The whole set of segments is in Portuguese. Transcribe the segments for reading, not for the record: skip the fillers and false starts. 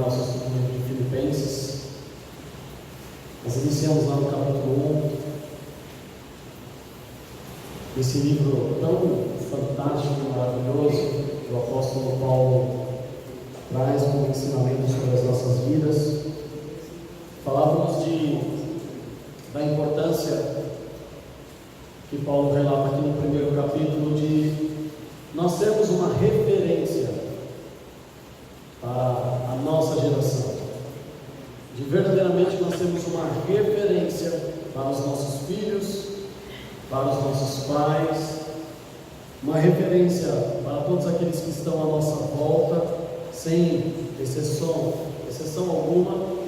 Nosso estudo de Filipenses. Nós iniciamos lá no capítulo 1, esse livro tão fantástico e maravilhoso que o apóstolo Paulo traz como ensinamento sobre as nossas vidas. Falávamos da importância que Paulo relata aqui no primeiro capítulo de nós sermos uma referência para a nossa geração, de verdadeiramente nós temos uma referência para os nossos filhos, para os nossos pais, uma referência para todos aqueles que estão à nossa volta, sem exceção alguma.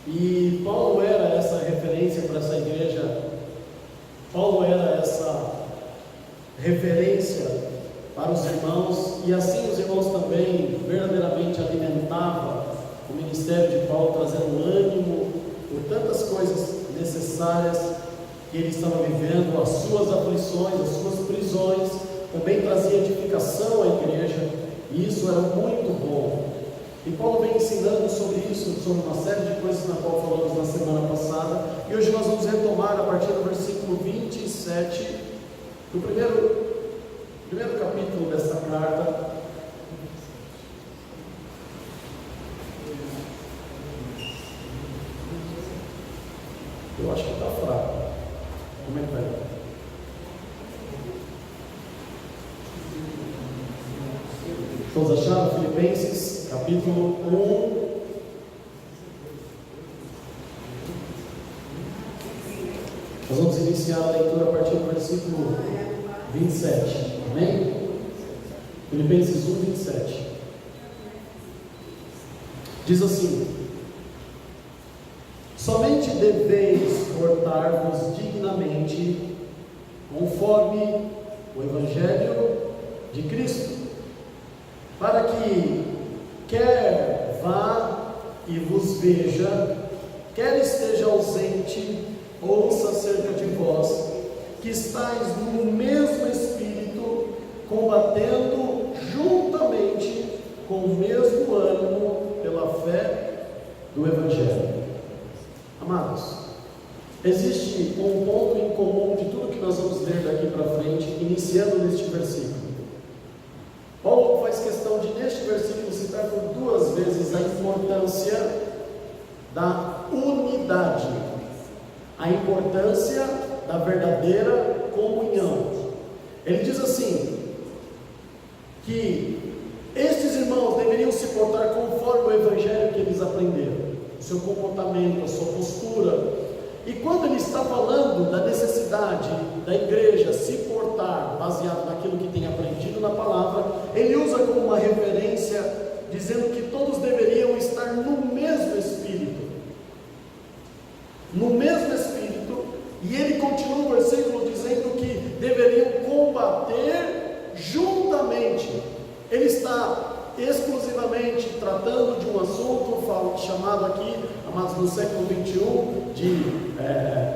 E Paulo era essa referência para essa igreja. Paulo era essa referência para os irmãos, e assim os irmãos também verdadeiramente alimentavam o ministério de Paulo, trazendo ânimo por tantas coisas necessárias que ele estava vivendo, as suas aflições, as suas prisões, também trazia edificação à igreja, e isso era muito bom. E Paulo vem ensinando sobre isso, sobre uma série de coisas na qual falamos na semana passada, e hoje nós vamos retomar a partir do versículo 27, do primeiro capítulo dessa carta. Eu acho que está fraco. Como é que vai? Todos acharam? Filipenses, capítulo 1. Nós vamos iniciar a leitura a partir do versículo 27. Amém? Filipenses 1, 27. Diz assim: somente deveis portar-vos dignamente, conforme o Evangelho de Cristo, para que, quer vá e vos veja, quer esteja ausente, ouça acerca de vós, que estáis no mesmo Espírito, combatendo juntamente com o mesmo ânimo pela fé do Evangelho. Amados, existe um ponto em comum de tudo que nós vamos ler daqui para frente, iniciando neste versículo. Paulo faz questão de, neste versículo, citar por duas vezes a importância da unidade, a importância da verdadeira comunhão. Ele diz assim, que estes irmãos deveriam se portar conforme o Evangelho que eles aprenderam, o seu comportamento, a sua postura. E quando ele está falando da necessidade da igreja se portar baseado naquilo que tem aprendido na palavra, ele usa como uma referência, dizendo que todos deveriam estar no mesmo Espírito. No mesmo Espírito, e ele continua o versículo dizendo que deveriam combater juntamente. Ele está exclusivamente tratando de um assunto chamado aqui, amados, no século 21, de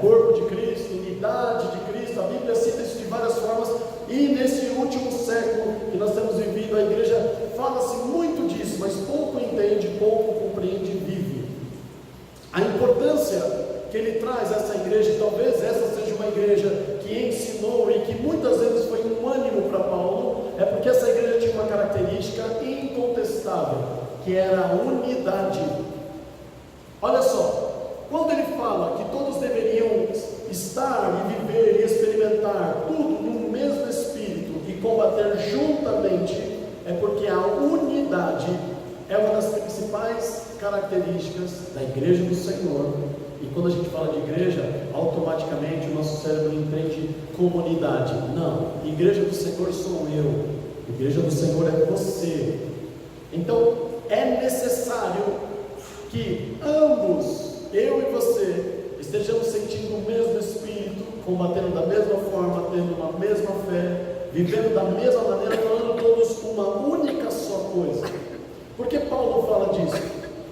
corpo de Cristo, unidade de Cristo. A Bíblia cita isso de várias formas, e nesse último século que nós temos vivido, a igreja fala-se muito disso, mas pouco entende, pouco compreende e vive. A importância que ele traz a essa igreja, talvez essa seja uma igreja que ensinou e que muitas vezes foi um ânimo para Paulo, é porque essa igreja tinha uma característica incontestável, que era a unidade. Olha só, quando ele fala que todos deveriam estar e viver e experimentar tudo no mesmo Espírito e combater juntamente, é porque a unidade é uma das principais características da igreja do Senhor. E quando a gente fala de igreja, automaticamente o nosso cérebro entende comunidade. Não, igreja do Senhor sou eu, igreja do Senhor é você. Então é necessário que ambos, eu e você, estejamos sentindo o mesmo Espírito, combatendo da mesma forma, tendo uma mesma fé, vivendo da mesma maneira, falando todos uma única só coisa. Por que Paulo fala disso?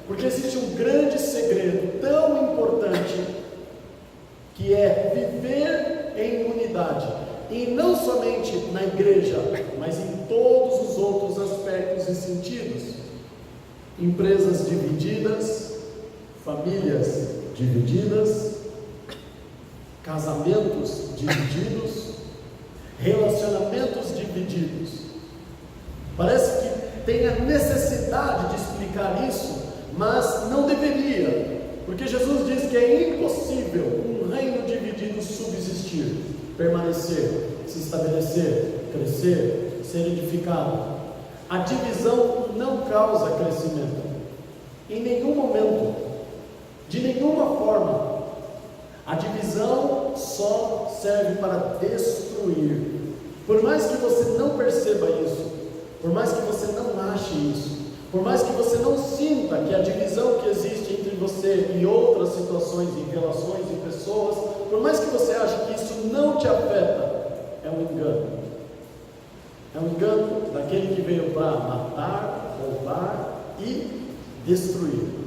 Porque existe um grande segredo tão importante, que é viver em unidade. E não somente na igreja, mas em todos os outros aspectos e sentidos. empresas divididas, famílias divididas, casamentos divididos, relacionamentos divididos. Parece que tem a necessidade de explicar isso, mas não deveria, porque Jesus diz que é impossível um reino dividido subsistir, permanecer, se estabelecer, crescer, ser edificado. A divisão não causa crescimento, em nenhum momento, de nenhuma forma. A divisão só serve para destruir. Por mais que você não perceba isso, por mais que você não ache isso, por mais que você não sinta que a divisão que existe entre você e outras situações, e relações e pessoas, por mais que você ache que isso não te afeta, é um engano. É um engano daquele que veio para matar, roubar e destruir.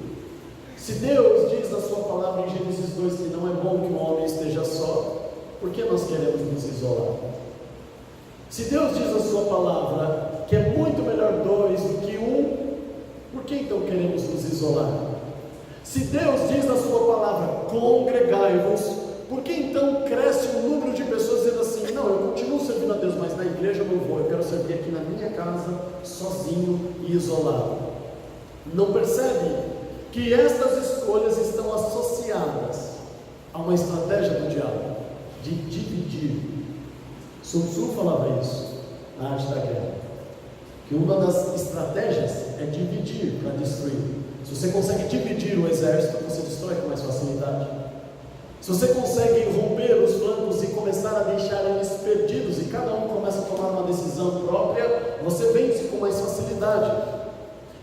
Se Deus diz na sua palavra em Gênesis 2 que não é bom que um homem esteja só, por que nós queremos nos isolar? Se Deus diz na sua palavra que é muito melhor dois do que um, por que então queremos nos isolar? Se Deus diz na sua palavra, congregai-vos, por que então cresce o número de pessoas dizendo assim, não, eu continuo servindo a Deus, mas na igreja eu não vou, eu quero servir aqui na minha casa, sozinho e isolado? Não percebe que estas escolhas estão associadas a uma estratégia do diabo, de dividir. Sun Tzu falava isso na Arte da Guerra, que uma das estratégias é dividir para destruir. Se você consegue dividir o exército, você destrói com mais facilidade. Se você consegue romper os flancos e começar a deixar eles perdidos, e cada um começa a tomar uma decisão própria, você vence com mais facilidade.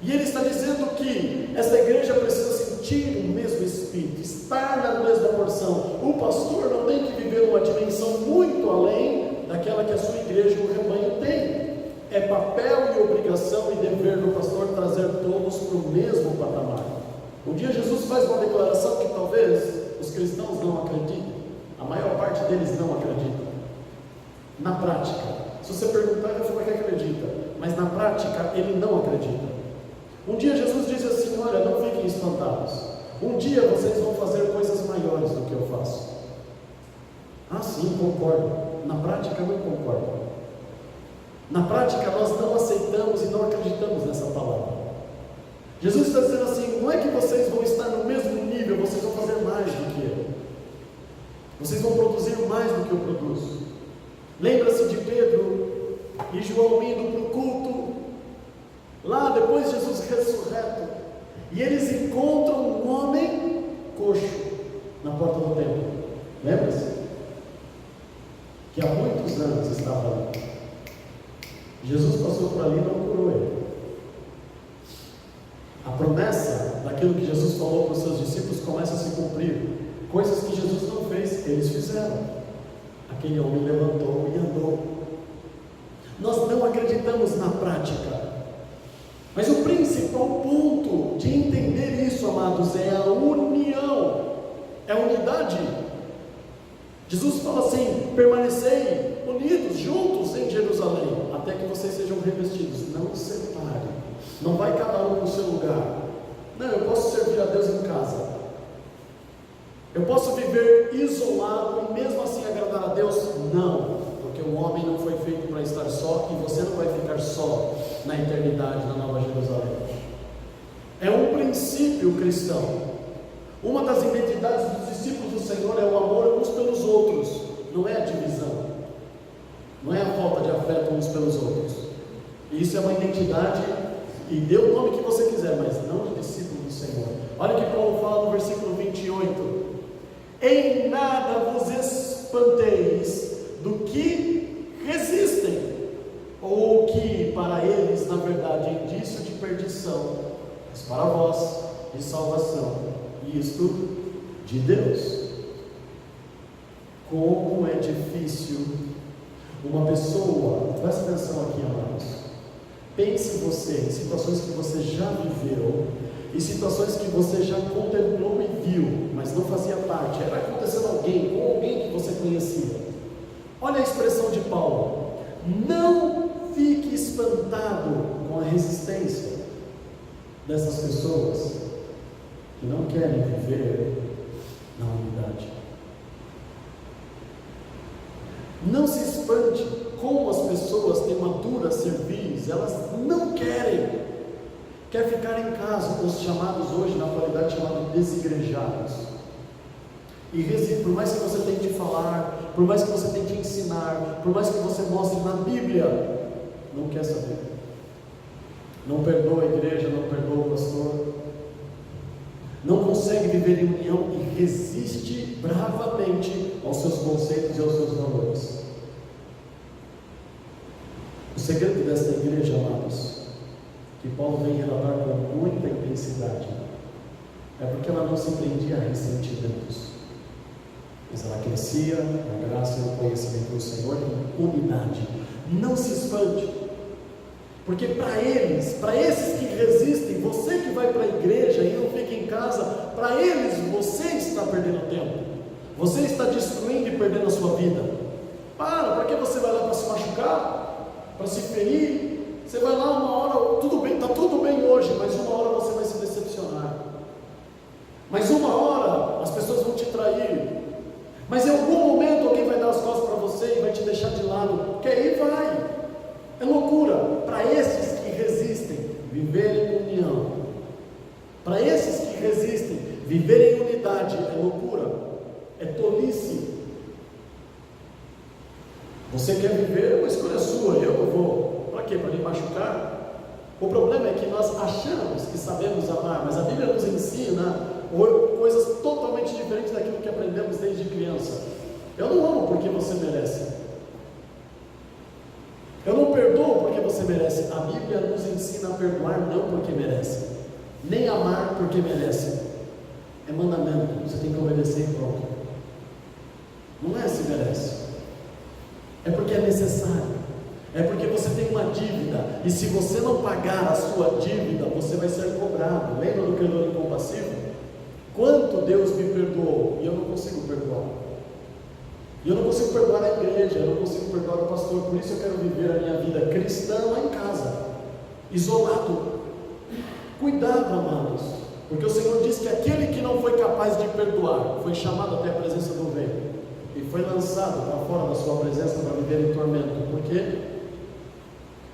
E ele está dizendo que essa igreja precisa sentir o mesmo espírito, estar na mesma porção. O pastor não tem que viver uma dimensão muito além daquela que a sua igreja e o rebanho tem. É papel e obrigação e dever do pastor trazer todos para o mesmo patamar. Um dia Jesus faz uma declaração que talvez os cristãos não acreditem, a maior parte deles não acredita. Na prática, se você perguntar, ele fala que acredita, mas na prática ele não acredita. Um dia Jesus diz assim, olha, não fiquem espantados, um dia vocês vão fazer coisas maiores do que eu faço. Ah sim, concordo. Na prática não concordo. Na prática nós não aceitamos e não acreditamos nessa palavra. Jesus está dizendo assim, não é que vocês vão estar no mesmo nível, vocês vão fazer mais do que eu. Vocês vão produzir mais do que eu produzo. Lembra-se de Pedro e João indo para o culto, lá depois de Jesus ressurreto, e eles encontram um homem coxo na porta do templo. Lembra-se? Que há muitos anos estava ali. Jesus passou por ali e não curou ele. A promessa daquilo que Jesus falou para os seus discípulos começa a se cumprir. Coisas que Jesus não fez, eles fizeram. Aquele homem levantou e andou. Nós não acreditamos na prática. Mas o principal ponto de entender isso, amados, é a união, é a unidade. Jesus fala assim, permanecei unidos, juntos em Jerusalém, até que vocês sejam revestidos. Não separe, não vai cada um para o seu lugar. Não, eu posso servir a Deus em casa, eu posso viver isolado e mesmo assim agradar a Deus? Não, porque o homem não foi feito para estar só, e você não vai ficar só na eternidade, na Nova Jerusalém. É um princípio cristão. Uma das identidades dos discípulos do Senhor é o amor uns pelos outros, não é a divisão, não é a falta de afeto uns pelos outros. Isso é uma identidade, e dê o nome que você quiser, mas não de discípulo do Senhor. Olha o que Paulo fala no versículo 28. Em nada vos espanteis do que resistem, ou que para eles, na verdade, é indício de perdição, mas para vós, de salvação, isto de Deus. Como é difícil uma pessoa, presta atenção aqui, amados, pense você em situações que você já viveu, em situações que você já contemplou e viu, mas não fazia parte, era acontecendo com alguém que você conhecia. Olha a expressão de Paulo, não fique espantado com a resistência. dessas pessoas que não querem viver na unidade. Não se espante como as pessoas têm uma dura cerviz, elas não querem. Quer ficar em casa, os chamados hoje, na atualidade, chamados desigrejados. E por mais que você tente falar, por mais que você tente ensinar, por mais que você mostre na Bíblia, não quer saber. Não perdoa a igreja, não perdoa o pastor. Não consegue viver em união e resiste bravamente aos seus conceitos e aos seus valores. O segredo desta igreja, amados, que Paulo vem relatar com muita intensidade, é porque ela não se prendia a ressentimentos, mas ela crescia na graça e no conhecimento do Senhor em unidade. Não se espante, porque para esses que resistem, você que vai para a igreja e não fica em casa, para eles você está perdendo tempo, você está destruindo e perdendo a sua vida. Para que você vai lá para se machucar, para se ferir? Você vai lá uma hora, tudo bem, está tudo bem hoje, mas uma hora você vai se decepcionar, mas uma hora as pessoas vão te trair, mas em algum momento alguém vai dar as costas para você e vai te deixar de lado, que aí vai, é loucura. Para esses que resistem, viver em união, para esses que resistem, viver em unidade é loucura, é tolice. Você quer viver, é uma escolha sua, eu não vou. Para quê? Para me machucar? O problema é que nós achamos que sabemos amar, mas a Bíblia nos ensina coisas totalmente diferentes daquilo que aprendemos desde criança. Eu não amo porque você merece. Eu não perdoo porque você merece. A Bíblia nos ensina a perdoar não porque merece, nem amar porque merece. É mandamento, você tem que obedecer e pronto. Não é se merece, é porque é necessário. É porque você tem uma dívida, e se você não pagar a sua dívida, você vai ser cobrado. Lembra do credor incompassível? Quanto Deus me perdoou, e eu não consigo perdoar. E eu não consigo perdoar a igreja, eu não consigo perdoar o pastor. Por isso eu quero viver a minha vida cristã lá em casa, isolado. Cuidado, amados, porque o Senhor diz que aquele que não foi capaz de perdoar, foi chamado até a presença do rei, e foi lançado para fora da sua presença para viver em tormento. Por quê?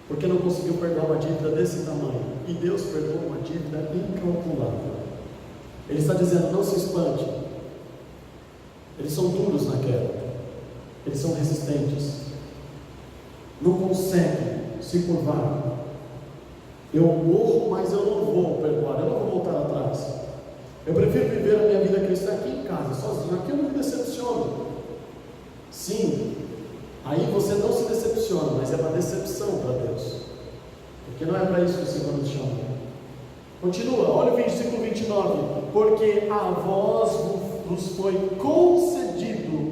Porque não conseguiu perdoar uma dívida desse tamanho, e Deus perdoou uma dívida incalculável. Ele está dizendo, não se espante, eles são duros na queda, eles são resistentes, não conseguem se curvar. Eu morro, mas eu não vou perdoar, eu não vou voltar atrás. Eu prefiro viver a minha vida cristã aqui em casa, sozinho, aqui eu não me decepciono. Sim, aí você não se decepciona, mas é uma decepção para Deus, porque não é para isso que o Senhor nos chama. Continua, olha o versículo 29. Porque a vós vos foi concedido,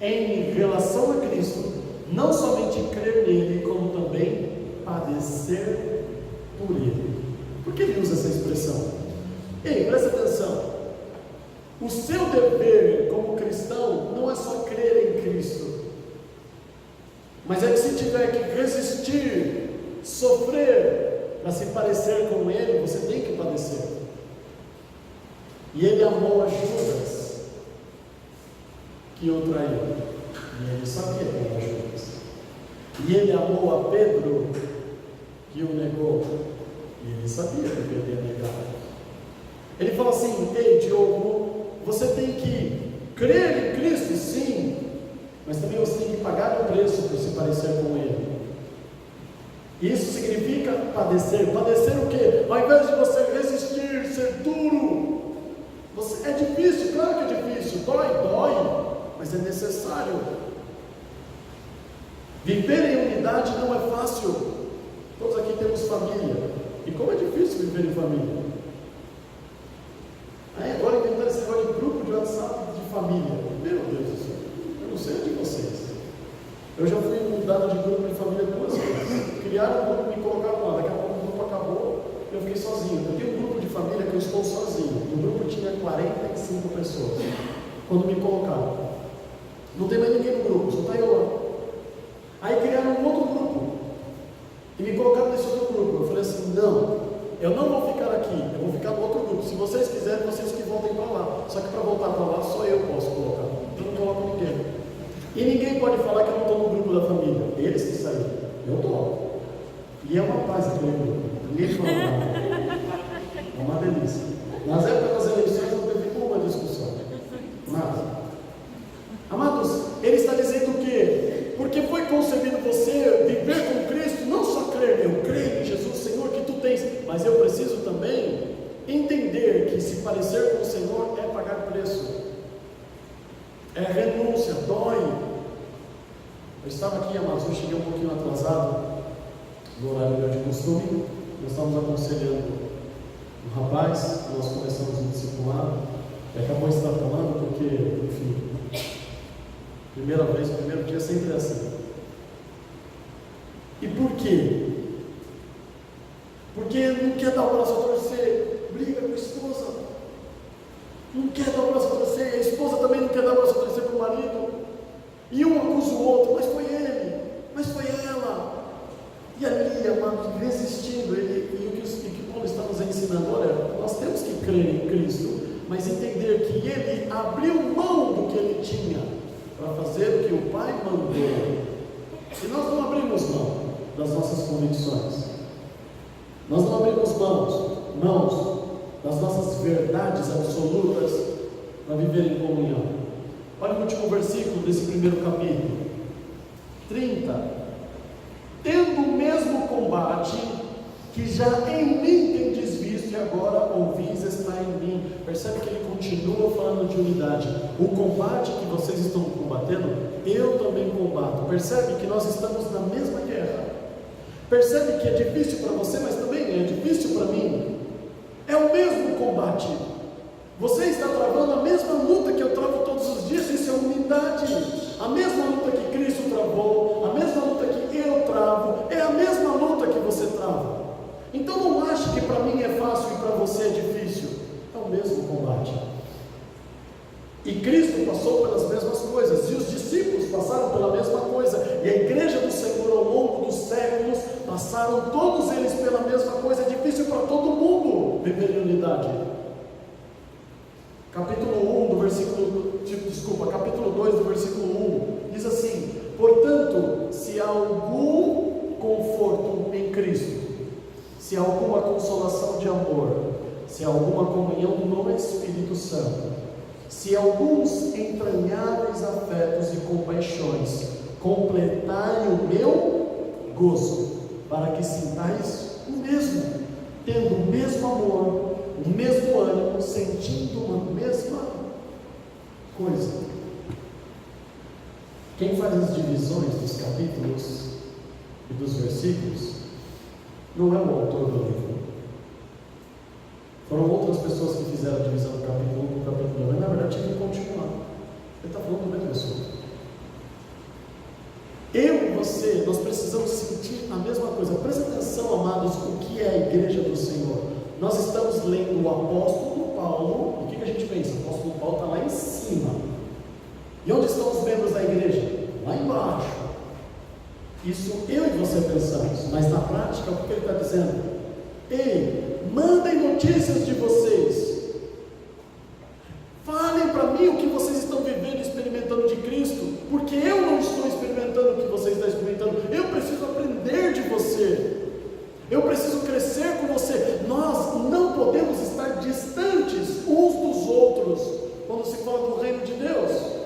em relação a Cristo, não somente crer nele, como também padecer por ele. Por que ele usa essa expressão? Ei, presta atenção. O seu dever como cristão não é só crer em Cristo, mas é que se tiver que resistir, sofrer, para se parecer com ele, você tem que padecer. E ele amou a Judas, que o traiu, e ele sabia que era Judas. E ele amou a Pedro, que o negou, e ele sabia que Pedro ia negar. Ele fala assim: ei, Diogo, você tem que crer em Cristo, sim, mas também você tem que pagar o preço por se parecer com ele. Isso significa padecer. Padecer o quê? Ao invés de você resistir, ser duro, é difícil, claro que é difícil, dói, mas é necessário. Viver em unidade não é fácil. Todos aqui temos família, e como é difícil viver em família. Aí agora inventaram esse negócio de grupo de WhatsApp de família. Meu Deus do céu, eu não sei de vocês. Eu já fui mudado de grupo de família 2 vezes. Criaram um grupo, me colocaram lá, daqui a pouco o grupo acabou, eu fiquei sozinho. Eu tenho um grupo de família que eu estou sozinho. O grupo tinha 45 pessoas quando me colocaram. Não tem mais ninguém no grupo, só está eu lá. Aí criaram um outro grupo e me colocaram nesse outro grupo. Eu falei assim: não, eu não vou ficar aqui, eu vou ficar no outro grupo. Se vocês quiserem, vocês que voltem para lá. Só que para voltar para lá, só eu posso colocar. Eu não coloco ninguém. E ninguém pode falar que eu não estou no grupo da família. Eles que saíram. Eu estou. E é uma paz aquele grupo. Ninguém fala nada. É uma delícia. Nas épocas das eleições não teve uma discussão. Nada. Amados, ele está dizendo o quê? Porque foi concebido você viver com Cristo, não só crer, eu creio em Jesus, Senhor, que tu tens, mas eu preciso também entender que se parecer com o Senhor é pagar preço, é renúncia, dói. Eu estava aqui, amados, eu cheguei um pouquinho atrasado no horário de costume, nós estávamos aconselhando um rapaz, nós começamos um discipulado, e acabou extrapolando porque, enfim, primeira vez, primeiro dia sempre é assim. E por quê? Porque não quer dar o braço a torcer, briga com a esposa, não quer dar o braço a torcer, a esposa também não quer dar o braço a torcer para o marido, e um acusa o outro, mas foi ele, mas foi ela, e ali, amado, resistindo, e o que Paulo está nos ensinando, olha, nós temos que crer em Cristo, mas entender que ele abriu mão do que ele tinha, para fazer o que o Pai mandou. E nós não abrimos mão das nossas convicções, nós não abrimos mãos das nossas verdades absolutas para viver em comunhão. Olha o último versículo desse primeiro capítulo, 30. Tendo o mesmo combate que já em mim tendes visto e agora ouvis está em mim. Percebe que ele continua falando de unidade. O combate que vocês estão combatendo, eu também combato. Percebe que nós estamos na mesma guerra. Percebe que é difícil para você, mas também é difícil para mim. É o mesmo combate. Você está travando a mesma luta que eu travo todos os dias. Isso é unidade. A mesma luta que Cristo travou, a mesma luta que eu travo, é a mesma luta que você trava. Então não ache que para mim é fácil e para você é difícil. É o mesmo combate. E Cristo passou pelas mesmas coisas, e os discípulos passaram pela mesma coisa, e a igreja do Senhor ao longo dos séculos passaram todos eles pela mesma coisa. É difícil para todo mundo viver em unidade. Capítulo 2 do versículo 1 diz assim: portanto, se há algum conforto em Cristo, se há alguma consolação de amor, se há alguma comunhão no Espírito Santo, se há alguns entranháveis afetos e compaixões, completai o meu gozo, para que sintais o mesmo, tendo o mesmo amor, o mesmo ânimo, sentindo uma mesma coisa. Quem faz as divisões dos capítulos e dos versículos não é o autor do livro. Foram outras pessoas que fizeram a divisão do capítulo 1 com o capítulo 2, mas na verdade tinha que continuar. Ele está falando do mesmo assunto. Eu e você, nós precisamos sentir a mesma coisa. Presta atenção, amados, o que é a igreja do Senhor. Nós estamos lendo o apóstolo Paulo, e o que a gente pensa? O apóstolo Paulo está lá em cima. E onde estão os membros da igreja? Lá embaixo. Isso eu e você pensamos, mas na prática, o que ele está dizendo? Ei, mandem notícias de vocês. Falem para mim o que vocês estão vivendo e experimentando de Cristo, porque eu não estou experimentando o que vocês estão experimentando. Eu preciso aprender de você. Eu preciso crescer com você. Nós não podemos estar distantes uns dos outros quando se fala do reino de Deus.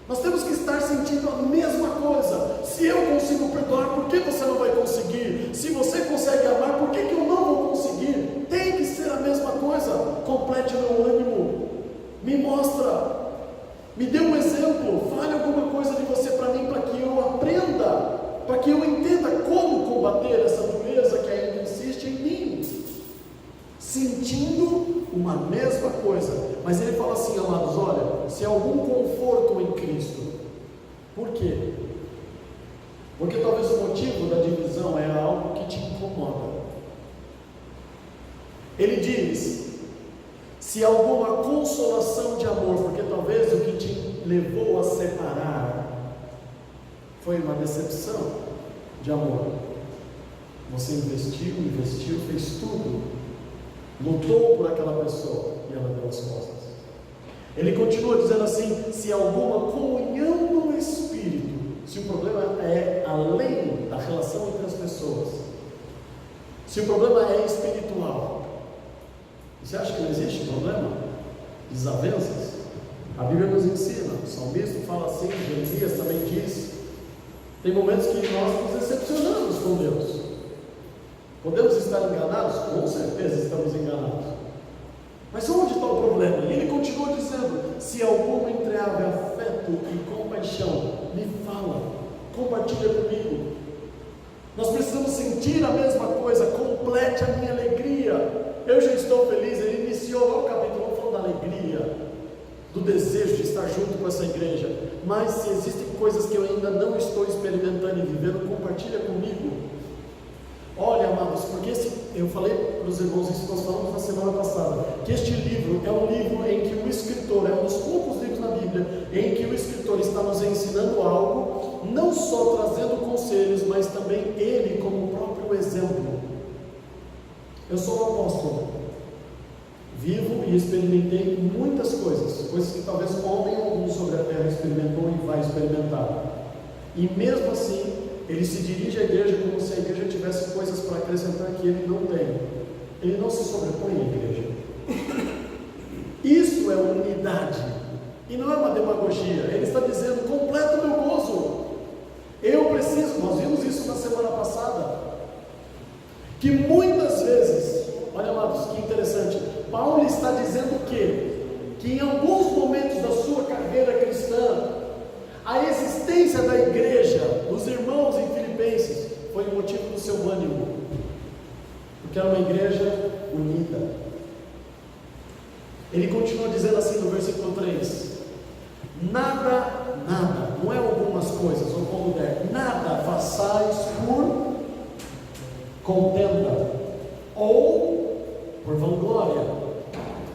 Nós temos que estar sentindo a mesma coisa. Se eu consigo perdoar, por que você não vai conseguir? Se você consegue amar, por que eu não vou conseguir? Tem que ser a mesma coisa. Complete o meu ânimo. Me mostra. Me dê um exemplo. Fale alguma coisa de você para mim, para que eu aprenda, para que eu entenda como combater essa dureza que ainda insiste em mim. Sentindo uma mesma coisa. Mas ele fala assim, amados, olha, se há algum conforto em Cristo. Por quê? Porque talvez o motivo da divisão é algo que te incomoda. Ele diz, se há alguma consolação de amor, porque talvez o que te levou a separar foi uma decepção de amor. Você investiu, fez tudo, lutou por aquela pessoa e ela deu as costas. Ele continua dizendo assim: se há alguma comunhão no Espírito, se o problema é além da relação entre as pessoas, se o problema é espiritual, você acha que não existe problema? Desavenças? A Bíblia nos ensina, o salmista fala assim, Jeremias também diz, tem momentos que nós nos decepcionamos com Deus. Podemos estar enganados? Com certeza estamos enganados. Mas onde está o problema? E ele continua dizendo: se algum entreabre afeto e compaixão, me fala, compartilha comigo. Nós precisamos sentir a mesma coisa. Complete a minha alegria. Eu já estou feliz. Ele iniciou lá o capítulo falando da alegria, do desejo de estar junto com essa igreja. Mas se existem coisas que eu ainda não estou experimentando e vivendo, compartilha comigo. Olha, amados, porque eu falei para os irmãos isso, nós falamos na semana passada, que este livro é um livro em que o escritor, é um dos poucos livros na Bíblia, em que o escritor está nos ensinando algo, não só trazendo conselhos, mas também ele como o próprio exemplo. Eu sou um apóstolo, vivo e experimentei muitas coisas que talvez homem algum sobre a terra experimentou e vai experimentar, e mesmo assim, ele se dirige à igreja como se a igreja tivesse coisas para acrescentar que ele não tem. Ele não se sobrepõe à igreja. Isso é unidade. E não é uma demagogia. Ele está dizendo: completa o meu gozo. Eu preciso, nós vimos isso na semana passada, que muitas vezes, olha, amados, que interessante, Paulo está dizendo o quê? Que em alguns momentos da sua carreira cristã, a existência da igreja, dos irmãos em Filipenses, foi o motivo do seu ânimo, porque era uma igreja unida. Ele continua dizendo assim no versículo 3: nada, não é algumas coisas, ou como der, nada façais por contenda, ou por vanglória,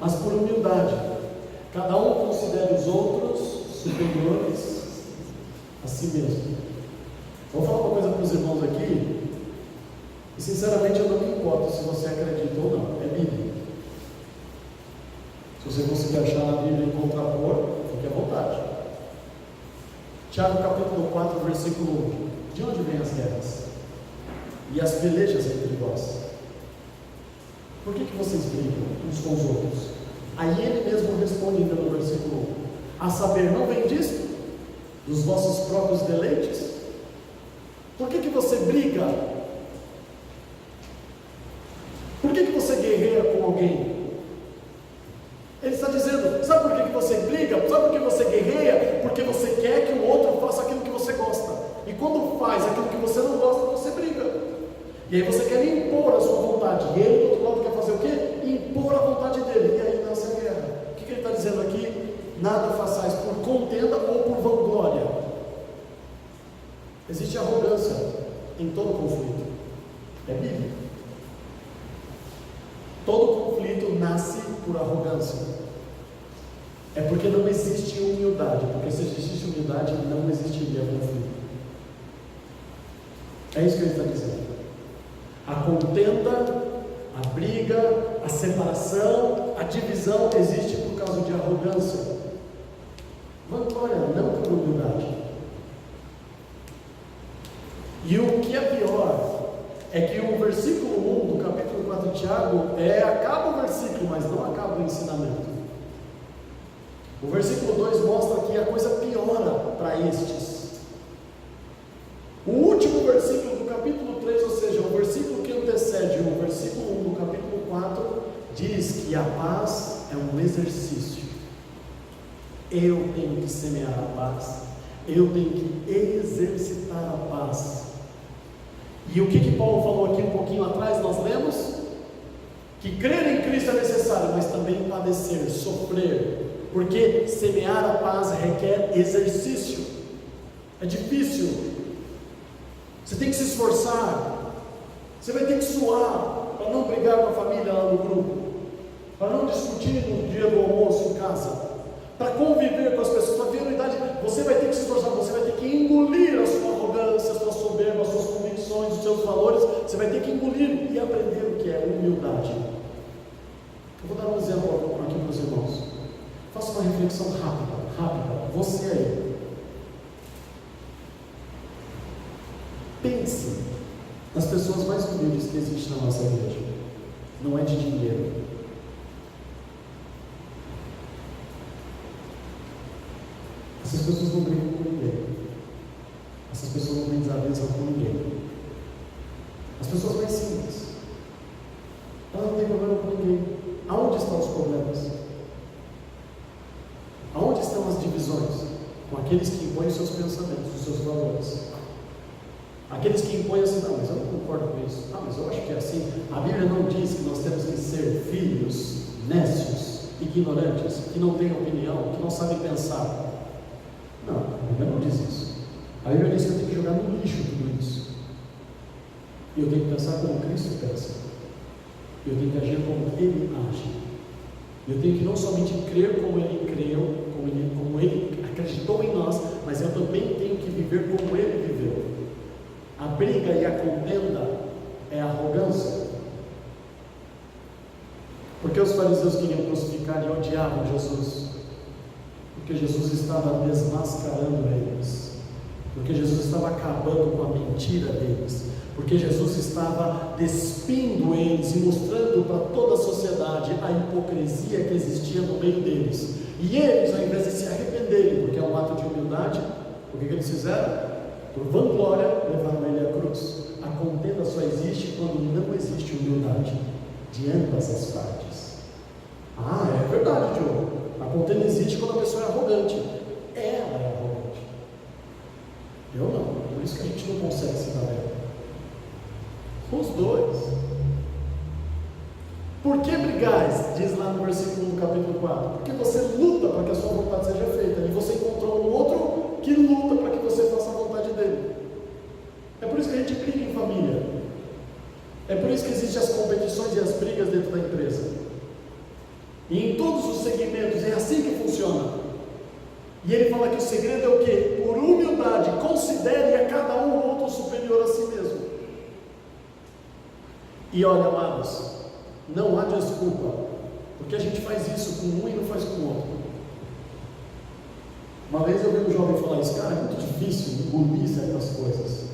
mas por humildade. Cada um considere os outros superiores a si mesmo. Vou falar uma coisa para os irmãos aqui, e sinceramente eu não me importo se você acredita ou não, é Bíblia. Se você conseguir achar na Bíblia e contrapor, fique à vontade. Tiago capítulo 4, versículo 1: de onde vêm as guerras e as pelejas entre vós? Por que vocês brigam uns com os outros? Aí ele mesmo responde ainda no versículo 1: a saber, não vem disso? Dos vossos próprios deleites? Por que você briga? Por que você guerreia com alguém? Ele está dizendo: sabe por que você briga? Sabe por que você guerreia? Porque você quer que o outro faça aquilo que você gosta, e quando faz aquilo que você não gosta, você briga, e aí você quer impor a sua vontade, e ele do outro lado quer fazer o quê? Impor a vontade dele, e aí nasce a guerra. O que ele está dizendo aqui? Nada façais por contenda ou por vanglória. Existe arrogância em todo conflito. É Bíblia. Todo conflito nasce por arrogância. É porque não existe humildade. Porque se existisse humildade, não existiria conflito. É isso que ele está dizendo. A contenda, a briga, a separação, a divisão existe por causa de arrogância. Vanglória, não por humildade. E o que é pior é que o versículo 1 do capítulo 4 de Tiago acaba o versículo, mas não acaba o ensinamento. O versículo 2 mostra que a coisa piora para estes. O último versículo do capítulo 3, ou seja, o versículo que antecede o versículo 1 do capítulo 4, diz que a paz é um exercício. Eu tenho que semear a paz, eu tenho que exercitar a paz. E o que Paulo falou aqui um pouquinho atrás, nós lemos? Que crer em Cristo é necessário, mas também padecer, sofrer, porque semear a paz requer exercício. É difícil, você tem que se esforçar, você vai ter que suar, para não brigar com a família lá no grupo, para não discutir no dia do almoço em casa, para conviver com as pessoas, para ter unidade. Você vai ter que se esforçar, você vai ter que engolir a sua arrogância, a sua soberba, as suas convicções, o seu seus valores, você vai ter que engolir e aprender o que é humildade. Eu vou dar um exemplo aqui para os irmãos. Faça uma reflexão rápida. Você aí. Pense nas pessoas mais humildes que existem na nossa igreja. Não é de dinheiro. Essas pessoas não brigam com ninguém. Essas pessoas não têm desavença com ninguém. As pessoas mais simples, elas não têm problema com ninguém. Aonde estão os problemas? Aonde estão as divisões? Com aqueles que impõem os seus pensamentos, os seus valores. Aqueles que impõem assim, não, mas eu não concordo com isso. Ah, mas eu acho que é assim. A Bíblia não diz que nós temos que ser filhos, nécios, ignorantes, que não têm opinião, que não sabem pensar. Não, a Bíblia não diz isso. A Bíblia diz que eu tenho que jogar no lixo tudo isso. E eu tenho que pensar como Cristo pensa. E eu tenho que agir como Ele age. E eu tenho que não somente crer como Ele creu, como Ele acreditou em nós, mas eu também tenho que viver como Ele viveu. A briga e a contenda é arrogância. Porque os fariseus queriam crucificar e odiavam Jesus? Porque Jesus estava desmascarando eles. Porque Jesus estava acabando com a mentira deles. Porque Jesus estava despindo eles e mostrando para toda a sociedade a hipocrisia que existia no meio deles. E eles, ao invés de se arrependerem, porque é um ato de humildade, o que eles fizeram? Por vanglória, levaram ele à cruz. A contenda só existe quando não existe humildade de ambas as partes. Ah, é verdade, Diogo. A contenda existe quando a pessoa é arrogante. Ela é arrogante. Eu não. Por isso que a gente não consegue se dar bem. Os dois. Por que brigais? Diz lá no versículo 1 do capítulo 4. Porque você luta para que a sua vontade seja feita. E você encontrou um outro que luta para que você faça a vontade dele. É por isso que a gente briga em família. É por isso que existem as competições e as brigas dentro da empresa. E em todos os segmentos é assim que funciona. E ele fala que o segredo é o quê? Por humildade, considere a cada um outro superior a si mesmo. E olha, amados, não há desculpa, porque a gente faz isso com um e não faz com o outro. Uma vez eu vi um jovem falar isso: cara, é muito difícil engolir certas coisas.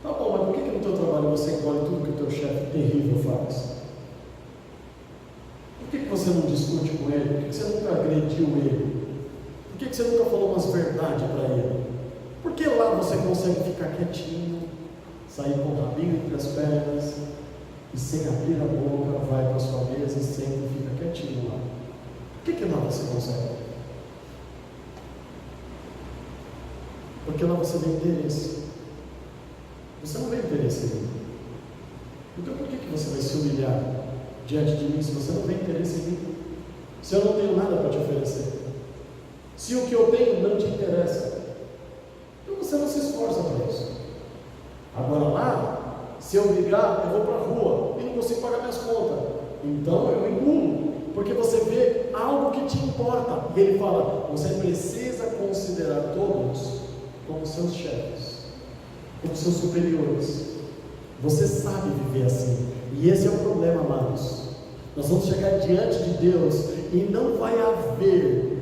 Tá bom, mas por que no teu trabalho você engole tudo que o teu chefe terrível faz? Por que você não discute com ele? Por que você nunca agrediu ele? Por que você nunca falou umas verdades para ele? Por que lá você consegue ficar quietinho, sair com o rabinho entre as pernas, e sem abrir a boca, vai para a sua mesa e senta e fica quietinho lá? Por que lá você consegue? Porque lá você vê interesse. Você não vê interesse em mim. Então por que você vai se humilhar diante de mim se você não vê interesse em mim? Se eu não tenho nada para te oferecer? Se o que eu tenho não te interessa? Então você não se esforça para isso. Agora lá, se eu brigar, eu vou para a rua e não consigo pagar minhas contas. Então eu engulo, porque você vê algo que te importa. E ele fala: você precisa considerar todos como seus chefes, como seus superiores. Você sabe viver assim. E esse é o problema, amados. Nós vamos chegar diante de Deus e não vai haver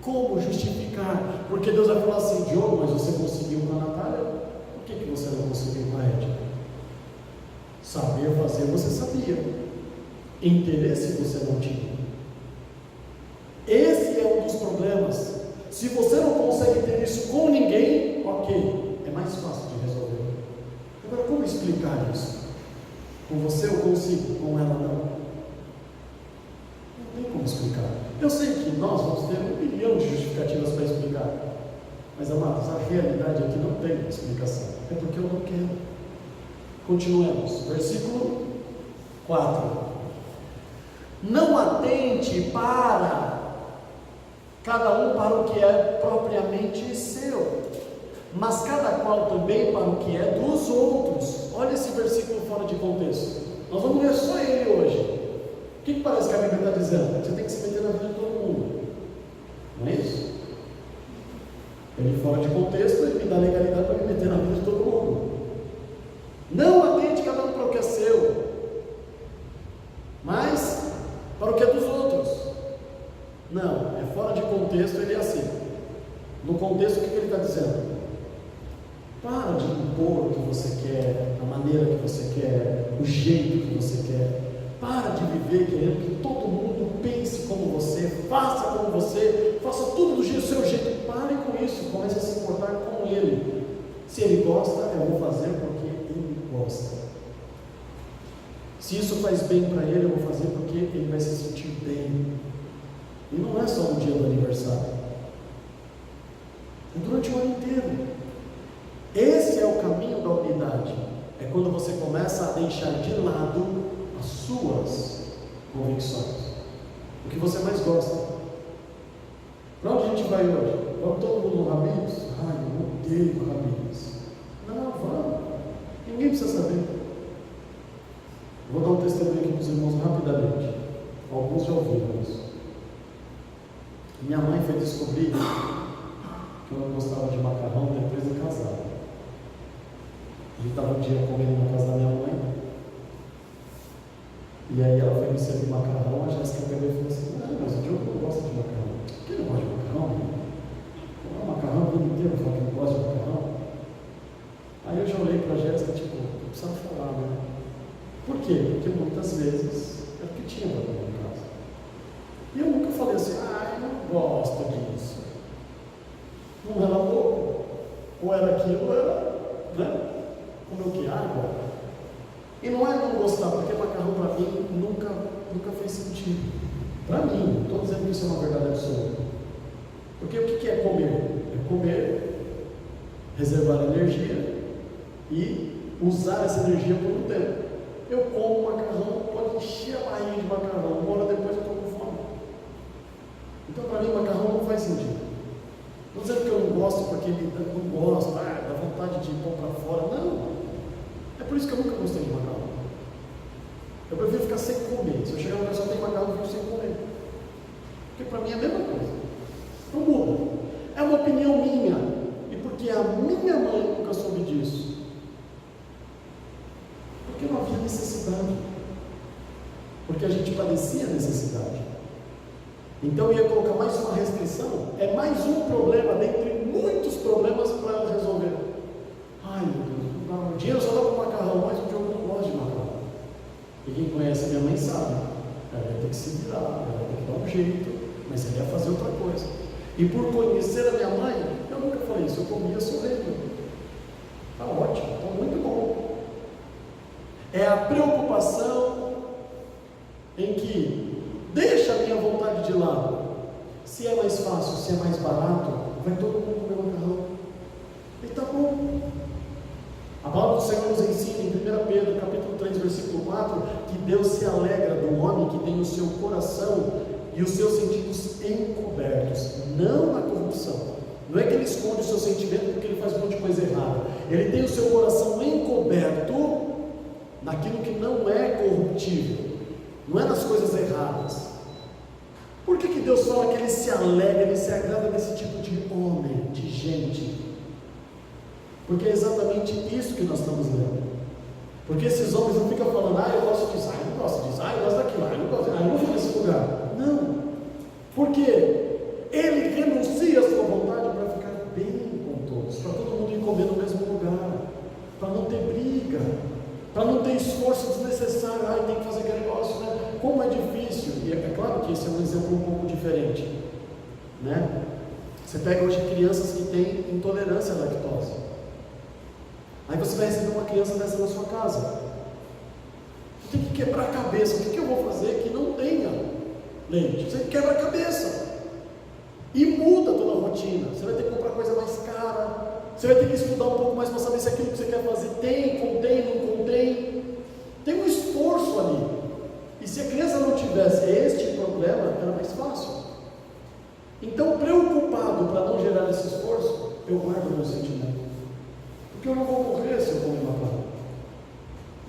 como justificar, porque Deus vai falar assim: Diogo, mas você conseguiu com a Natália, por que você não conseguiu com a Edna? Saber fazer você sabia, interesse você não tinha. Esse é um dos problemas. Se você não consegue ter isso com ninguém, ok, é mais fácil de resolver. Agora, como explicar isso? Com você eu consigo, com ela não. Não tem como explicar. Eu sei que nós vamos ter 1 milhão de justificativas para explicar, mas, amados, a realidade é que não tem explicação. É porque eu não quero. Continuemos, versículo 4. Não atente para cada um para o que é propriamente seu, mas cada qual também para o que é dos outros. Olha esse versículo fora de contexto. Nós vamos ler só ele hoje. O que parece que a Bíblia está dizendo? Você tem que se meter na vida de todo mundo. Não é isso? Ele fora de contexto, ele me dá legalidade para me meter na vida de todo mundo. Não Não, é fora de contexto, ele é assim. No contexto, o que ele está dizendo? Para de impor o que você quer, a maneira que você quer, o jeito que você quer. Para de viver querendo que todo mundo pense como você, faça como você, faça tudo do seu jeito. Pare com isso, comece a se importar com ele. Se ele gosta, eu vou fazer porque ele gosta. Se isso faz bem para ele, eu vou fazer porque ele vai se sentir bem. E não é só no dia do aniversário, é durante o ano inteiro. Esse é o caminho da unidade. É quando você começa a deixar de lado as suas convicções, o que você mais gosta. Para onde a gente vai hoje? Vamos todo mundo no Habib's? Ai, eu odeio o Habib's. Não, vamos. Ninguém precisa saber. Vou dar um testemunho aqui para os irmãos rapidamente. Alguns já ouviram isso. Minha mãe foi descobrir que eu não gostava de macarrão depois de casado. A gente estava um dia comendo na casa da minha mãe, e aí ela foi me servir macarrão. A Jéssica pegou e falou assim: não, mas o Diogo não gosta de macarrão. Por que não gosta de macarrão? Não, macarrão o ano inteiro, fala que não gosta de macarrão. Aí eu já olhei para a Jéssica, tipo, eu precisava falar, né? Por quê? Porque muitas vezes é porque tinha macarrão em casa. E eu nunca falei assim: eu não gosto disso. Não era louco, ou era aquilo, ou era, né? Como eu que água. E não é não gostar, porque macarrão para mim nunca fez sentido. Para mim, não estou dizendo que isso é uma verdade absoluta. Porque o que é comer? É comer, reservar energia e usar essa energia por um tempo. Eu como macarrão, pode encher a barriga de macarrão, uma hora depois eu estou com fome. Então para mim macarrão não faz sentido. Não dizendo que eu não gosto porque eu não gosto, dá vontade de pôr para fora. Não. É por isso que eu nunca gostei de macarrão. Eu prefiro ficar sem comer. Se eu chegar no pessoal tem macarrão, eu fico sem comer. Porque para mim é a mesma coisa. Não muda. É uma opinião minha. E porque a minha mãe nunca soube disso. Porque não havia necessidade. Porque a gente padecia necessidade. Então eu ia colocar mais uma restrição. É mais um problema dentre muitos problemas para ela resolver. Ai meu Deus, o dinheiro só dá para macarrão, mas o Diogo não gosta de macarrão. E quem conhece a minha mãe sabe. Ela ia ter que se virar, ela ia ter que dar um jeito, mas ela ia fazer outra coisa. E por conhecer a minha mãe, eu nunca falei isso, eu comia sorrindo. Está ótimo, está muito bom. É a preocupação em que deixa a minha vontade de lado. Se é mais fácil, se é mais barato, vai todo mundo comer macarrão. E está bom. A palavra do Senhor nos ensina em 1 Pedro, capítulo 3, versículo 4, que Deus se alegra do homem que tem o seu coração e os seus sentidos encobertos, não na corrupção. Não é que ele esconde o seu sentimento porque ele faz um monte de coisa errada. Ele tem o seu coração encoberto naquilo que não é corruptível, não é nas coisas erradas. Por que Deus fala que ele se alegra, ele se agrada desse tipo de homem, de gente? Porque é exatamente isso que nós estamos lendo. Porque esses homens não ficam falando: eu gosto disso, eu não gosto disso, eu gosto daquilo, eu não gosto, eu não vou nesse lugar. Não. Porque ele renuncia a sua vontade para ficar bem com todos, para todo mundo ir comer no mesmo lugar, para não ter briga, para não ter esforço desnecessário. Tem que fazer aquele negócio, né? Como é difícil. E é claro que esse é um exemplo um pouco diferente, né? Você pega hoje crianças que têm intolerância à lactose. Aí você vai receber uma criança dessa na sua casa. Você tem que quebrar a cabeça. O que eu vou fazer que não tenha leite? Você quebra a cabeça e muda toda a rotina. Você vai ter que comprar coisa mais cara. Você vai ter que estudar um pouco mais para saber se aquilo que você quer fazer contém, não contém. Tem um esforço ali. E se a criança não tivesse este problema, era mais fácil. Então, preocupado para não gerar esse esforço, eu guardo o meu sentimento. Porque eu não vou morrer se eu comer macarrão.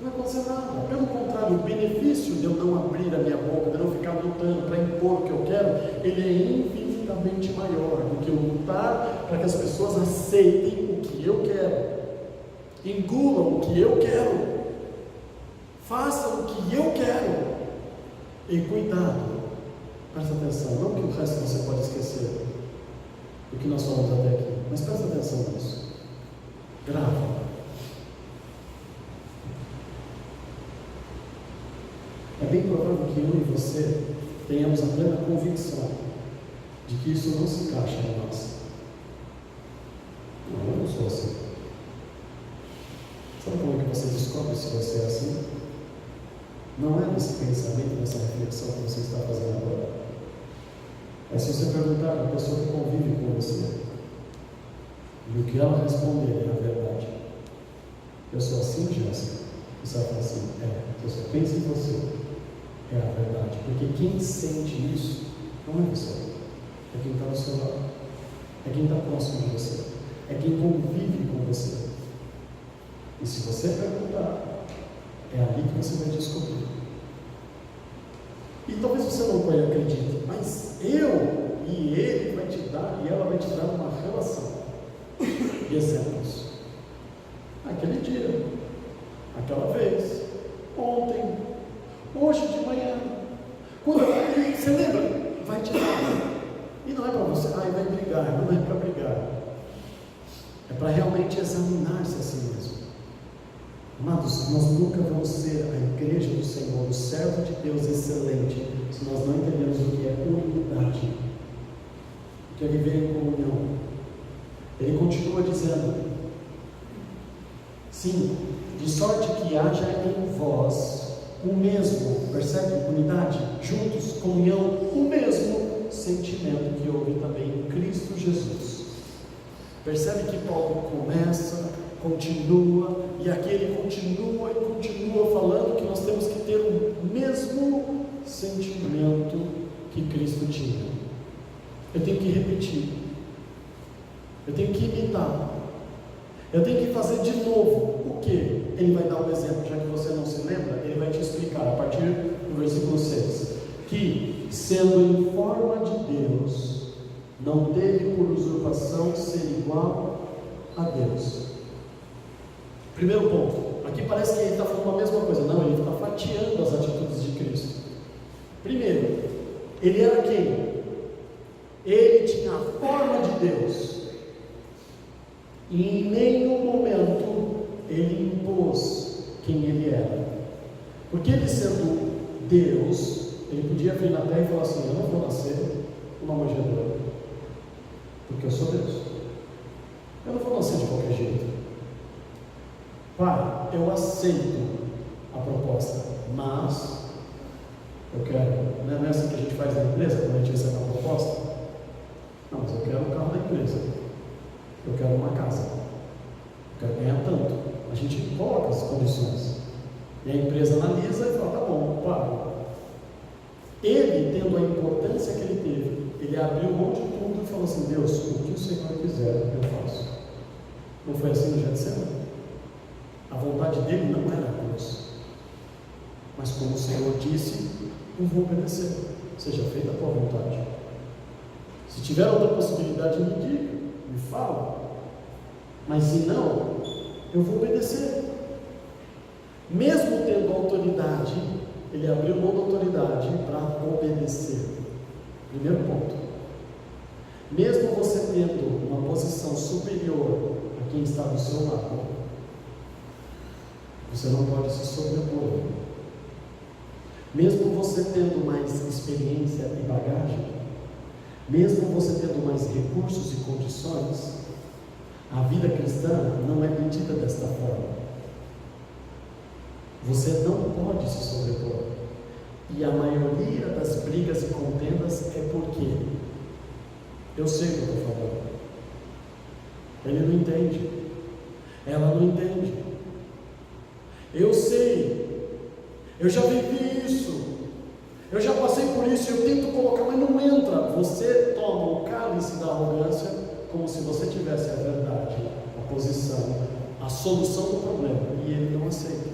Não vai acontecer nada. Pelo contrário, o benefício de eu não abrir a minha boca, de eu não ficar lutando para impor o que eu quero, ele é infinitamente maior do que eu lutar para que as pessoas aceitem o que eu quero, engulam o que eu quero, façam o que eu quero. E cuidado Presta atenção, não que o resto você pode esquecer do que nós falamos até aqui, mas presta atenção nisso. Grava. É bem provável que eu e você tenhamos a plena convicção de que isso não se encaixa em nós. Não, eu não sou assim. Sabe como é que você descobre se você é assim? Não é nesse pensamento, nessa reflexão que você está fazendo agora. É se você perguntar para a pessoa que convive com você, e o que ela responder é a verdade. Eu sou assim, Jéssica? Você vai falar assim, você só pensa em você. É a verdade. Porque quem sente isso não é você. É quem está do seu lado. É quem está próximo de você. É quem convive com você. E se você perguntar, é ali que você vai descobrir. E talvez você não acredite, mas eu e ele vai te dar, e ela vai te dar uma relação de exemplos. Aquele dia, aquela vez, ontem, hoje de manhã, quando você lembra? Vai te dar. E não é para você, vai brigar, não é para brigar. É para realmente examinar-se a si mesmo. Amados, nós nunca vamos ser a igreja do Senhor, o servo de Deus excelente, se nós não entendemos o que é unidade, o que é viver em comunhão. Ele continua dizendo, sim, de sorte que haja em vós o mesmo, percebe? Unidade, juntos, comunhão, o mesmo sentimento que houve também em Cristo Jesus. Percebe que Paulo começa, continua, e aqui ele continua e continua falando que nós temos que ter o mesmo sentimento que Cristo tinha. Eu tenho que repetir, eu tenho que imitar, eu tenho que fazer de novo. O que? Ele vai dar um exemplo, já que você não se lembra, ele vai te explicar a partir do versículo 6, que sendo em forma de Deus, não teve por usurpação ser igual a Deus. Primeiro ponto, aqui parece que ele está falando a mesma coisa. Não, ele está fatiando as atitudes de Cristo. Primeiro, ele era quem? Ele tinha a forma de Deus. E em nenhum momento ele impôs quem ele era. Porque ele sendo Deus, ele podia vir na terra e falar assim, eu não vou nascer uma manjedoura, porque eu sou Deus. Eu não vou nascer de qualquer jeito. Pai, eu aceito a proposta, mas eu quero, não é assim que a gente faz na empresa, quando a gente recebe uma proposta? Não, mas eu quero um carro da empresa, eu quero uma casa, eu quero ganhar tanto. A gente coloca as condições, e a empresa analisa e fala, tá bom, pago. Ele, tendo a importância que ele teve, ele abriu mão de tudo e falou assim, Deus, o que o Senhor quiser, eu faço. Não foi assim no Getsemane? A vontade dele não era a cruz, mas como o Senhor disse, eu vou obedecer, seja feita a tua vontade. Se tiver outra possibilidade, me diga, me fala, mas se não, eu vou obedecer. Mesmo tendo autoridade, ele abriu mão da autoridade para obedecer. Primeiro ponto, mesmo você tendo uma posição superior a quem está do seu lado, você não pode se sobrepor. Mesmo você tendo mais experiência e bagagem, mesmo você tendo mais recursos e condições, a vida cristã não é medida desta forma. Você não pode se sobrepor. E a maioria das brigas e contendas é porque eu sei o que eu estou falando. Ele não entende. Ela não entende. Eu sei, eu já vivi isso, eu já passei por isso, eu tento colocar, mas não entra. Você toma o cálice da arrogância como se você tivesse a verdade, a posição, a solução do problema, e ele não aceita.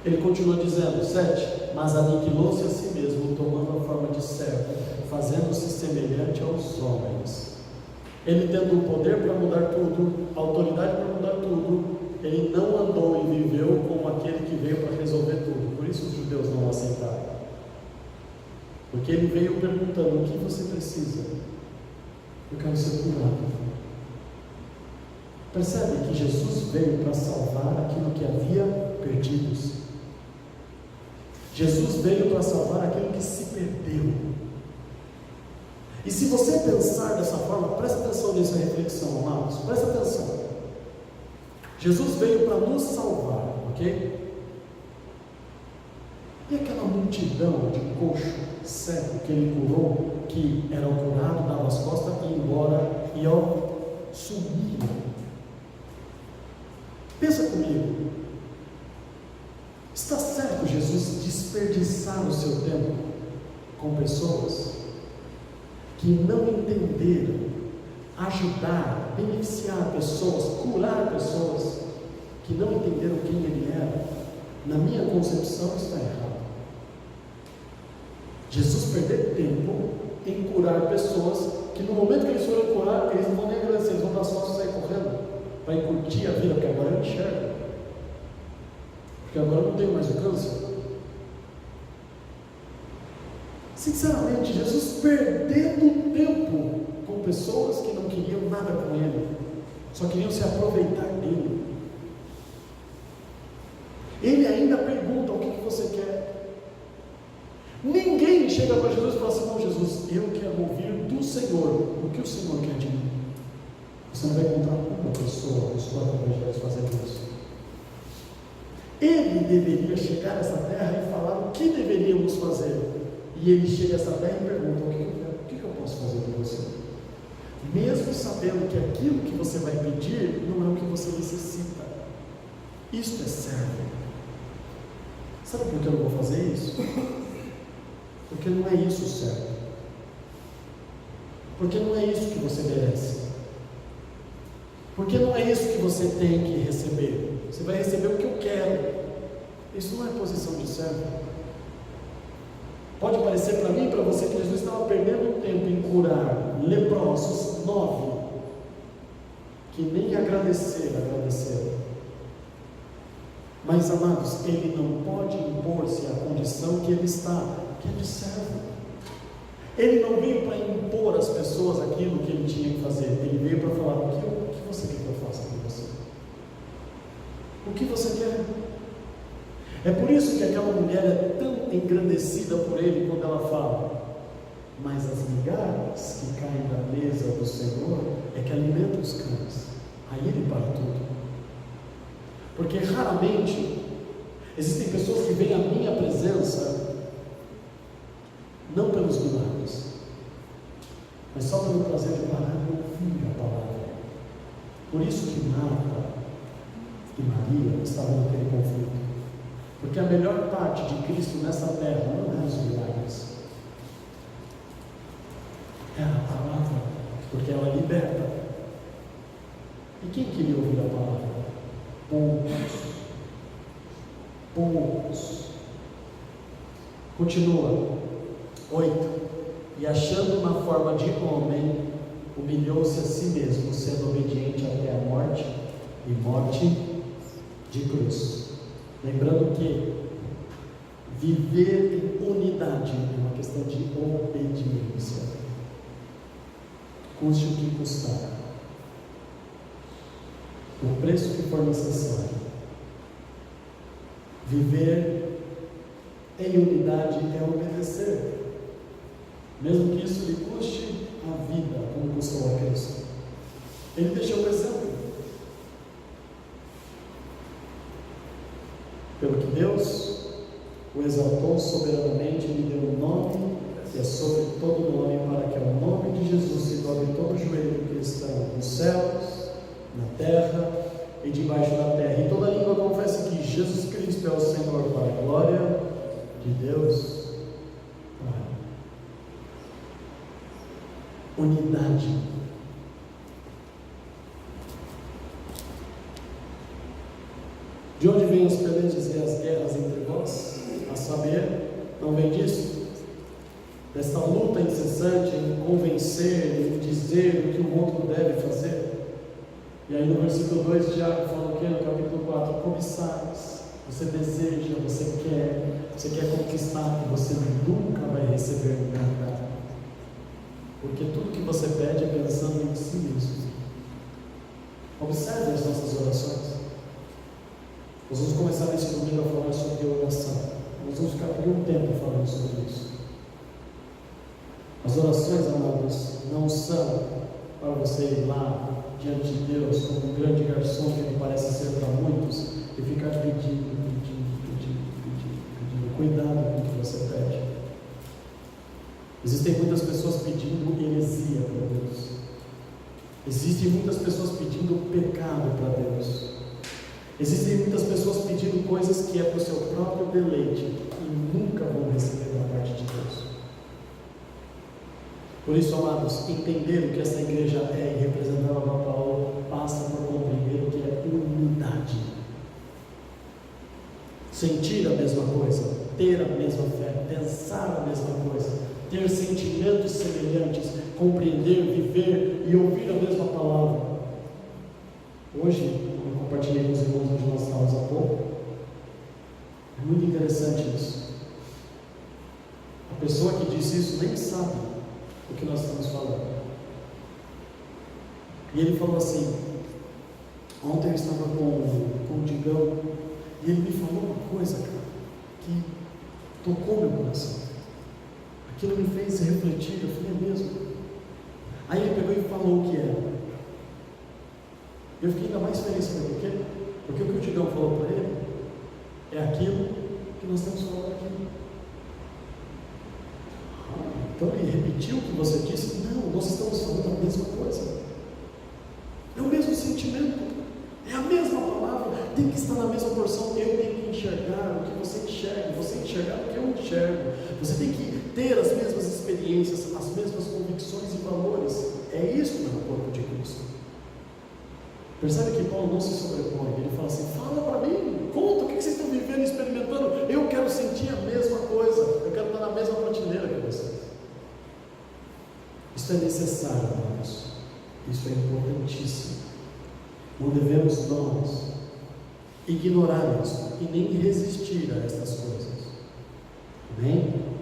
Ele continua dizendo, 7, mas aniquilou-se a si mesmo, tomando a forma de servo, fazendo-se semelhante aos homens. Ele tendo o poder para mudar tudo, a autoridade para mudar tudo, ele não andou e viveu como aquele que veio para resolver tudo. Por isso os judeus não aceitaram. Porque ele veio perguntando: o que você precisa? Eu quero ser curado. Percebe que Jesus veio para salvar aquilo que havia perdidos. Jesus veio para salvar aquilo que se perdeu. E se você pensar dessa forma, presta atenção nessa reflexão, amados, presta atenção. Jesus veio para nos salvar, ok? E aquela multidão de coxo, cego que ele curou, que era o curado, dava as costas e ia embora, e sumia. Pensa comigo, está certo Jesus desperdiçar o seu tempo com pessoas que não entenderam, ajudar, beneficiar pessoas, curar pessoas que não entenderam quem ele era? Na minha concepção está errado. Jesus perder tempo em curar pessoas que no momento que eles forem curar, eles não vão nem agradecer, eles vão dar as costas e sair correndo para curtir a vida, porque agora eu enxergo, porque agora eu não tenho mais o câncer. Sinceramente, Jesus perdendo tempo com pessoas que não queriam nada com ele, só queriam se aproveitar dele. Ele ainda pergunta: o que você quer? Ninguém chega para Jesus e fala assim: não, Jesus, eu quero ouvir do Senhor. O que o Senhor quer de mim? Você não vai encontrar uma pessoa nos 4 evangelhos fazendo isso. Ele deveria chegar nessa terra e falar o que deveríamos fazer. E ele chega a essa terra e pergunta: o que eu quero? O que eu posso fazer por você? Mesmo sabendo que aquilo que você vai pedir não é o que você necessita. Isto é servo. Sabe por que eu não vou fazer isso? Porque não é isso certo. Porque não é isso que você merece. Porque não é isso que você tem que receber. Você vai receber o que eu quero. Isso não é posição de servo. Pode parecer para mim e para você que Jesus estava perdendo tempo em curar leprosos 9 que nem agradeceram. Mas, amados, ele não pode impor-se à condição que ele está, que é de servo. Ele não veio para impor às pessoas aquilo que ele tinha que fazer. Ele veio para falar: o que você quer que eu faça por você? O que você quer? É por isso que aquela mulher é tão engrandecida por ele quando ela fala: mas as migalhas que caem da mesa do Senhor é que alimentam os cães. Aí ele para tudo. Porque raramente existem pessoas que vêm à minha presença não pelos milagres, mas só pelo prazer de parar e ouvir a palavra. Por isso que Marta e Maria estavam naquele conflito. Porque a melhor parte de Cristo nessa terra não é os milagres, é a palavra, porque ela liberta. E quem queria ouvir a palavra? Poucos. Continua. 8. E achando uma forma de homem, humilhou-se a si mesmo, sendo obediente até a morte, e morte de cruz. Lembrando que viver em unidade é uma questão de obediência, custe o que custar, o preço que for necessário. Viver em unidade é obedecer, mesmo que isso lhe custe a vida, como custou a Cristo. Ele deixou o exemplo. Pelo que Deus o exaltou soberanamente, lhe deu um nome que é sobre todo nome, para que ao nome de Jesus se dobre todo o joelho que está nos céus, na terra e debaixo da terra, e toda língua confesse que Jesus Cristo é o Senhor, para a glória de Deus Pai. Unidade. De onde vêm os pelejas e as guerras entre vós? A saber, não vem disso? Desta luta incessante em convencer, em dizer o que o outro deve fazer. E aí no versículo 2 de Tiago fala o que? No capítulo 4, cobiçais, você deseja, você quer conquistar, que você nunca vai receber você pede é pensando em si mesmo. Observe as nossas orações. Nós vamos começar nesse domingo a falar sobre oração. Nós vamos ficar por um tempo falando sobre isso. As orações, amados, não são para você ir lá diante de Deus como um grande garçom que ele parece ser para muitos e ficar pedindo. Cuidado com o que você pede. Existem muitas pessoas pedindo heresia para Deus. Existem muitas pessoas pedindo pecado para Deus. Existem muitas pessoas pedindo coisas que é para o seu próprio deleite e nunca vão receber da parte de Deus. Por isso, amados, entender o que essa igreja é e representar o Paulo passa por compreender o que é unidade. Sentir a mesma coisa, ter a mesma fé, pensar a mesma coisa, ter sentimentos semelhantes, compreender, viver e ouvir a mesma palavra. Hoje, como eu compartilhei com os irmãos onde nós estávamos há pouco, é muito interessante isso. A pessoa que disse isso nem sabe o que nós estamos falando. E ele falou assim: ontem eu estava com o Digão e ele me falou uma coisa, cara, que tocou meu coração. Aquilo me fez refletir. Eu falei: é mesmo? Aí ele pegou e falou o que era. Eu fiquei ainda mais feliz, sabe por quê? Porque o que o Digão falou para ele é aquilo que nós estamos falando aqui. Então ele repetiu o que você disse? Não, nós estamos falando a mesma coisa. É o mesmo sentimento, é a mesma palavra, tem que estar na mesma porção. Eu tenho que enxergar o que você enxerga, você enxergar o que eu enxergo. Você tem que ter as mesmas experiências, as mesmas convicções e valores. É isso que é o corpo de Cristo. Percebe que Paulo não se sobrepõe. Ele fala assim: fala para mim, conta o que vocês estão vivendo e experimentando. Eu quero sentir a mesma coisa, eu quero estar na mesma prateleira que vocês. Isso é necessário, amados. Isso é importantíssimo. Não devemos nós ignorar isso e nem resistir a estas coisas. Amém?